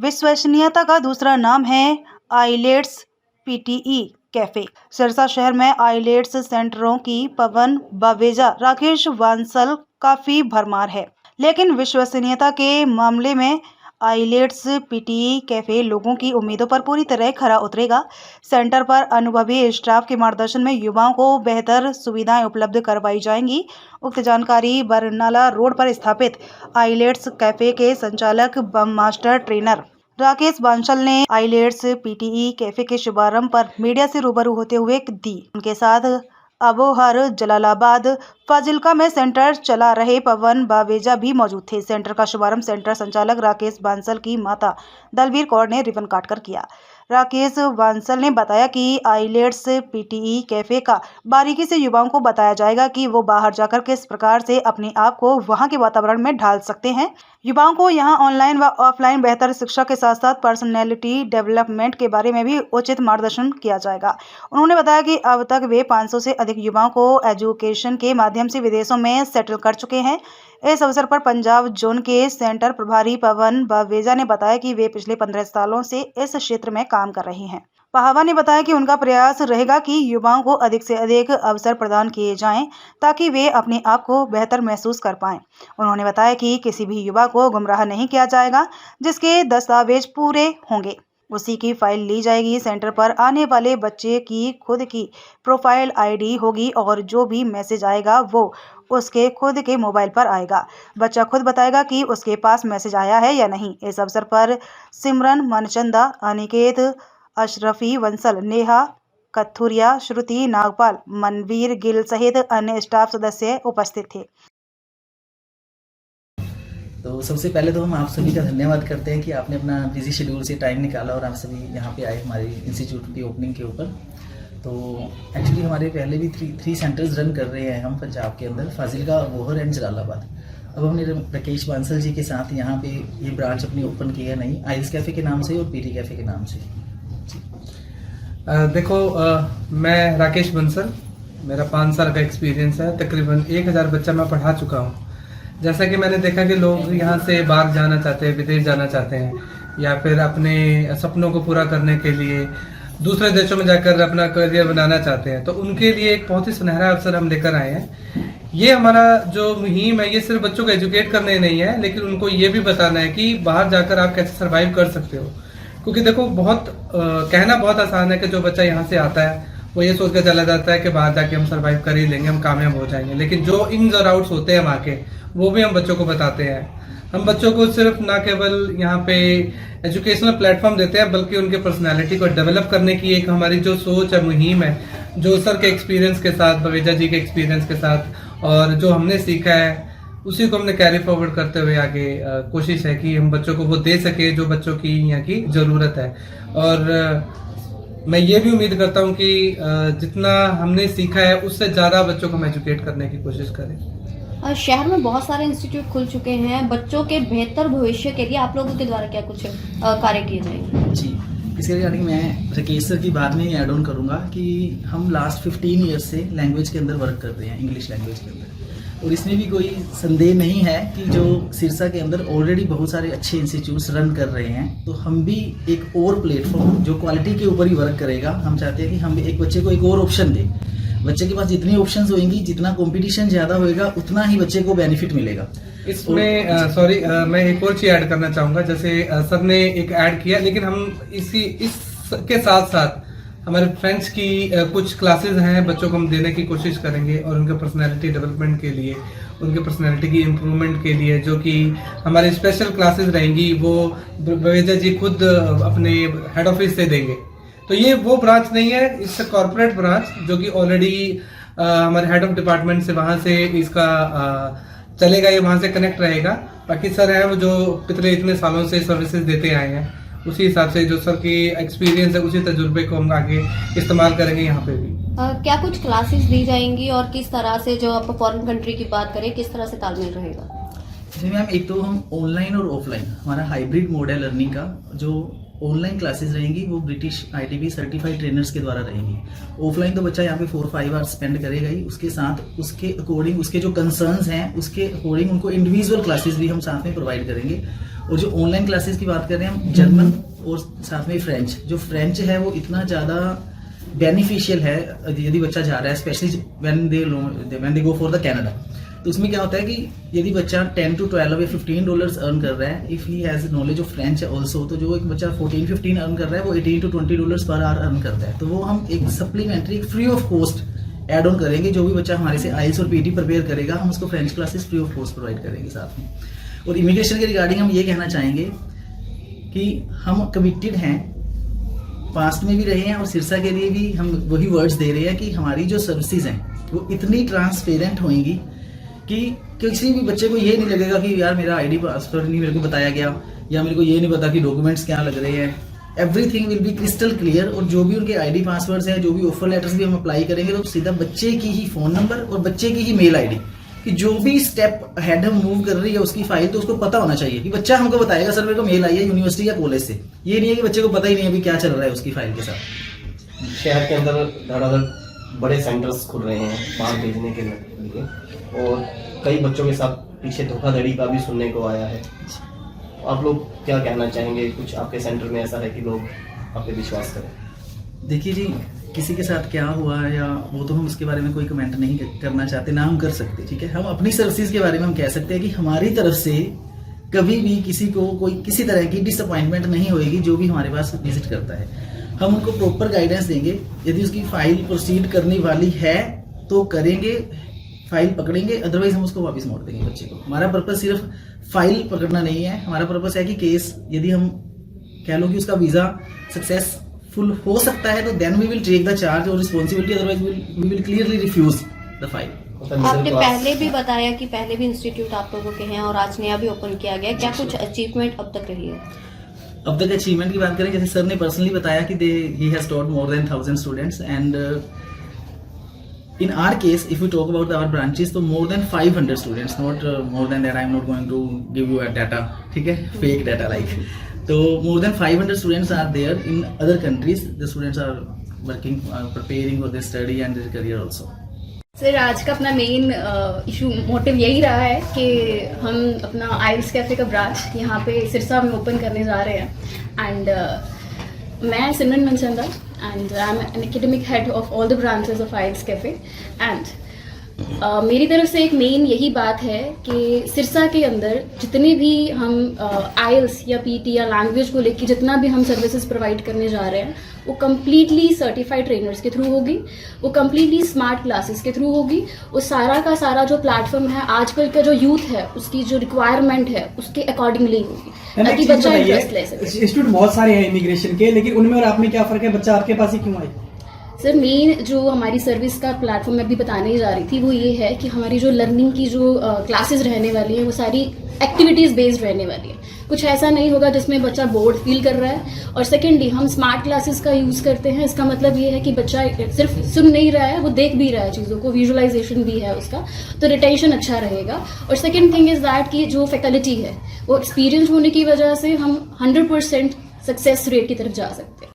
विश्वसनीयता का दूसरा नाम है आइलेट्स पीटीई कैफे। सिरसा शहर में आइलेट्स सेंटरों की पवन बावेजा, राकेश बांसल काफी भरमार है, लेकिन विश्वसनीयता के मामले में आइलेट्स पीटीई कैफे लोगों की उम्मीदों पर पूरी तरह खरा उतरेगा। सेंटर पर अनुभवी स्टाफ के मार्गदर्शन में युवाओं को बेहतर सुविधाएं उपलब्ध करवाई जाएंगी। उक्त जानकारी बरनाला रोड पर स्थापित आइलेट्स कैफे के संचालक बम मास्टर ट्रेनर राकेश बांसल ने आइलेट्स पीटीई कैफे के शुभारंभ पर मीडिया से रूबरू होते हुए दी। उनके साथ अबोहर, जलालाबाद, फाजिल्का में सेंटर चला रहे पवन बावेजा भी मौजूद थे। सेंटर का शुभारंभ सेंटर संचालक राकेश बांसल की माता दलवीर कौर ने रिबन काटकर किया। राकेश बांसल ने बताया कि आइलेट्स पीटीई कैफे का बारीकी से युवाओं को बताया जाएगा कि वो बाहर जाकर किस प्रकार से अपने आप को वहां के वातावरण में ढाल सकते हैं। युवाओं को यहां ऑनलाइन व ऑफलाइन बेहतर शिक्षा के साथ साथ पर्सनैलिटी डेवलपमेंट के बारे में भी उचित मार्गदर्शन किया जाएगा। उन्होंने बताया कि अब तक वे 500 से अधिक युवाओं को एजुकेशन के माध्यम से विदेशों में सेटल कर चुके हैं। इस अवसर पर पंजाब जोन के सेंटर प्रभारी पवन बावेजा ने बताया कि वे पिछले 15 सालों से इस क्षेत्र में काम कर रहे हैं। पहावा ने बताया कि उनका प्रयास रहेगा कि युवाओं को अधिक से अधिक अवसर प्रदान किए जाएं ताकि वे अपने आप को बेहतर महसूस कर पाएं। उन्होंने बताया कि किसी भी युवा को गुमराह नहीं किया जाएगा, जिसके दस्तावेज पूरे होंगे उसी की फाइल ली जाएगी। सेंटर पर आने वाले बच्चे की खुद की प्रोफाइल आईडी होगी और जो भी मैसेज आएगा वो उसके खुद के मोबाइल पर आएगा। बच्चा खुद बताएगा कि उसके पास मैसेज आया है या नहीं। इस अवसर पर सिमरन मनचंदा, अनिकेत अशरफी वंसल, नेहा कथुरिया, श्रुति नागपाल, मनवीर गिल सहित अन्य स्टाफ सदस्य उपस्थित थे। तो सबसे पहले तो हम आप सभी का धन्यवाद करते हैं कि आपने अपना बिजी शेड्यूल से टाइम निकाला और आप सभी यहाँ पे आए हमारे इंस्टीट्यूट की ओपनिंग के ऊपर। तो एक्चुअली हमारे पहले भी थ्री सेंटर्स रन कर रहे हैं हम पंजाब के अंदर, फाजिल्का, अबोहर एंड जलालाबाद। अब हमने राकेश बांसल जी के साथ यहाँ पे ये ब्रांच अपनी ओपन की है नई, आइल्स कैफ़े के नाम से और पीटी कैफ़े के नाम से। मैं राकेश बांसल, मेरा 5 साल का एक्सपीरियंस है। तकरीबन 1000 बच्चा मैं पढ़ा चुका हूँ। जैसा कि मैंने देखा कि लोग यहाँ से बाहर जाना चाहते हैं, विदेश जाना चाहते हैं, या फिर अपने सपनों को पूरा करने के लिए दूसरे देशों में जाकर अपना करियर बनाना चाहते हैं, तो उनके लिए एक बहुत ही सुनहरा अवसर हम लेकर आए हैं। ये हमारा जो मुहिम है ये सिर्फ बच्चों को एजुकेट करने नहीं है, लेकिन उनको ये भी बताना है कि बाहर जाकर आप कैसे सर्वाइव कर सकते हो। क्योंकि देखो कहना बहुत आसान है कि जो बच्चा यहाँ से आता है वो ये सोच कर चला जाता है कि बाहर जाके हम सर्वाइव कर ही लेंगे, हम कामयाब हो जाएंगे, लेकिन जो इन्स और आउट्स होते हैं वहाँ के वो भी हम बच्चों को बताते हैं। हम बच्चों को सिर्फ ना केवल यहाँ पे एजुकेशनल प्लेटफॉर्म देते हैं, बल्कि उनके पर्सनालिटी को डेवलप करने की एक हमारी जो सोच है, मुहिम है, जो सर के एक्सपीरियंस के साथ, बवेजा जी के एक्सपीरियंस के साथ और जो हमने सीखा है उसी को हमने कैरी फॉरवर्ड करते हुए आगे कोशिश है कि हम बच्चों को वो दे सके जो बच्चों की यहाँ की ज़रूरत है। और मैं ये भी उम्मीद करता हूँ कि जितना हमने सीखा है उससे ज़्यादा बच्चों को हम एजुकेट करने की कोशिश करें। शहर में बहुत सारे इंस्टीट्यूट खुल चुके हैं, बच्चों के बेहतर भविष्य के लिए आप लोगों के द्वारा क्या कुछ कार्य किए जाएंगे? जी, इसके लिए मैं राकेश सर की बात में ऐड ऑन करूँगा कि हम लास्ट 15 ईयर्स से लैंग्वेज के अंदर वर्क कर रहे हैं, इंग्लिश लैंग्वेज के अंदर, और इसमें भी कोई संदेह नहीं है कि जो सिरसा के अंदर ऑलरेडी बहुत सारे अच्छे इंस्टीट्यूट्स रन कर रहे हैं, तो हम भी एक और प्लेटफॉर्म जो क्वालिटी के ऊपर ही वर्क करेगा, हम चाहते हैं कि हम एक बच्चे को एक और ऑप्शन दें। बच्चे के पास जितनी ऑप्शंस होंगी, जितना कंपटीशन ज़्यादा होएगा, उतना ही बच्चे को बेनिफिट मिलेगा। इसमें मैं एक और चीज़ ऐड करना चाहूँगा। जैसे सर ने एक ऐड किया, लेकिन हम इसके साथ साथ हमारे फ्रेंड्स की कुछ क्लासेस हैं, बच्चों को हम देने की कोशिश करेंगे और उनके पर्सनैलिटी डेवलपमेंट के लिए, उनके पर्सनैलिटी की इम्प्रूवमेंट के लिए जो कि हमारी स्पेशल क्लासेस रहेंगी, वो बवेजा जी खुद अपने हेड ऑफिस से देंगे। तो ये वो ब्रांच नहीं है, इससे कॉर्पोरेट ब्रांच जो कि ऑलरेडी हमारे हेड ऑफ डिपार्टमेंट से वहाँ से इसका चलेगा, ये वहाँ से कनेक्ट रहेगा। बाकी सर हैं वो जो पिछले इतने सालों से सर्विसेज देते आए हैं, उसी हिसाब से जो सर की एक्सपीरियंस है उसी तजुर्बे को हम आगे इस्तेमाल करेंगे यहाँ पे भी। क्या कुछ क्लासेस दी जाएंगी और किस तरह से, जो आप फॉरेन कंट्री की बात करें, किस तरह से तालमेल रहेगा? जी मैम, एक तो हम ऑनलाइन और ऑफलाइन हमारा हाइब्रिड मोड है लर्निंग का, जो ऑनलाइन क्लासेस रहेंगी वो ब्रिटिश ITB सर्टिफाइड ट्रेनर्स के द्वारा रहेंगी। ऑफलाइन तो बच्चा यहाँ पे 4-5 आवर्स स्पेंड करेगा ही, उसके साथ उसके अकॉर्डिंग उसके जो कंसर्न्स हैं उसके अकॉर्डिंग उनको इंडिविजुअल क्लासेस भी हम साथ में प्रोवाइड करेंगे। और जो ऑनलाइन क्लासेस की बात कर रहे हैं हम जर्मन और साथ में फ्रेंच, जो फ्रेंच है वो इतना ज़्यादा बेनिफिशियल है यदि बच्चा जा रहा है, specially when they go for the Canada. तो उसमें क्या होता है कि यदि बच्चा 10 to 12 या $15 अर्न कर रहा है, if he has knowledge of French also, तो जो एक बच्चा 14-15 अर्न कर रहा है वो $18 to $20 पर आवर अर्न करता है। तो वो हम एक supplementary free of cost add on करेंगे। जो भी बच्चा हमारे से IELTS और PT प्रिपेयर करेगा हम उसको French classes free of cost provide करेंगे साथ में। और इमिग्रेशन के रिगार्डिंग हम ये कहना चाहेंगे कि हम कमिटेड हैं, पास्ट में भी रहे हैं और सिरसा के लिए भी हम वही वर्ड्स दे रहे हैं कि हमारी जो सर्विसेज हैं वो इतनी ट्रांसपेरेंट होंगी कि किसी भी बच्चे को ये नहीं लगेगा कि यार मेरा ID पासवर्ड नहीं मेरे को बताया गया या मेरे को ये नहीं पता कि डॉक्यूमेंट्स क्या लग रहे हैं। Everything will be crystal clear. और जो भी उनके ID पासवर्ड्स हैं, जो भी ऑफर लेटर्स भी हम अप्लाई करेंगे तो सीधा बच्चे की ही फ़ोन नंबर और बच्चे की ही मेल ID कि जो भी स्टेप हेड हम मूव कर रही है उसकी फाइल, तो उसको पता होना चाहिए कि बच्चा हमको बताएगा सर मेरे को मेल आई है यूनिवर्सिटी या कॉलेज से। ये नहीं है कि बच्चे को पता ही नहीं है अभी क्या चल रहा है उसकी फाइल के साथ। शहर के अंदर धड़ाधड़ बड़े सेंटर्स खुल रहे हैं बाहर भेजने के लिए, और कई बच्चों के साथ पीछे धोखाधड़ी का भी सुनने को आया है। आप लोग क्या कहना चाहेंगे? कुछ आपके सेंटर में ऐसा है कि लोग आप पे विश्वास करें? देखिए जी, किसी के साथ क्या हुआ या वो तो हम उसके बारे में कोई कमेंट नहीं करना चाहते, ना हम कर सकते, ठीक है। हम अपनी सर्विसेज के बारे में हम कह सकते हैं कि हमारी तरफ से कभी भी किसी को कोई किसी तरह की डिसअपॉइंटमेंट नहीं होएगी जो भी हमारे पास विजिट करता है। हम उनको प्रॉपर गाइडेंस देंगे। यदि उसकी फाइल प्रोसीड करने वाली है तो करेंगे, फाइल पकड़ेंगे, अदरवाइज हम उसको वापस मोड़ देंगे बच्चे को। हमारा पर्पस सिर्फ फाइल पकड़ना नहीं है, हमारा पर्पस है कि केस यदि हम कह लो कि उसका वीज़ा सक्सेसफुल हो सकता है तो then we will take the charge और responsibility, otherwise we will clearly refuse the file. आपने पहले भी बताया कि पहले भी इंस्टीट्यूट आप लोगों के हैं और आज नया भी ओपन किया गया, क्या कुछ अचीवमेंट अब तक रही है? अब तक अचीवमेंट की बात करें, जैसे सर ने पर्सनली बताया कि he has taught more than 1000 students and in our case if we talk about our branches तो more than 500 students, not more than that. I am not going to give you a data, ठीक है, fake data like. तो more than 500 students are there in other countries. The students are working preparing for their study and their career also. Sir, आज का अपना main issue motive यही रहा है कि हम अपना IELTS कैफे का ब्रांच यहाँ पे सिरसा में ओपन करने जा रहे हैं। एंड मैं सिमरन Manchanda and I'm an academic head of all the branches of IELTS Cafe and मेरी तरफ से एक मेन यही बात है कि सिरसा के अंदर जितने भी हम IELTS या PT या लैंग्वेज को लेकर जितना भी हम सर्विसेज प्रोवाइड करने जा रहे हैं वो कम्प्लीटली सर्टिफाइड ट्रेनर्स के थ्रू होगी, वो कम्प्लीटली स्मार्ट क्लासेस के थ्रू होगी। वो सारा का सारा जो प्लेटफॉर्म है आजकल का जो यूथ है उसकी जो रिक्वायरमेंट है उसके अकॉर्डिंगली होगी, ताकि बच्चा इंटरेस्ट ले सके। इंस्टीट्यूट बहुत सारे हैं इमिग्रेशन के, लेकिन उनमें और आप में क्या फर्क है? बच्चा आपके पास ही क्यों आए? सर, मेन जो हमारी सर्विस का प्लेटफॉर्म मैं अभी बताने ही जा रही थी वो ये है कि हमारी जो लर्निंग की जो क्लासेस रहने वाली हैं वो सारी एक्टिविटीज़ बेस्ड रहने वाली है। कुछ ऐसा नहीं होगा जिसमें बच्चा बोर्ड फील कर रहा है। और सेकेंडली हम स्मार्ट क्लासेस का यूज़ करते हैं। इसका मतलब ये है कि बच्चा सिर्फ सुन नहीं रहा है, वो देख भी रहा है चीज़ों को, विजुअलाइजेशन भी है उसका, तो रिटेंशन अच्छा रहेगा। और सेकेंड थिंग इज़ दैट कि जो फैकल्टी है वो एक्सपीरियंस होने की वजह से हम 100% सक्सेस रेट की तरफ जा सकते हैं।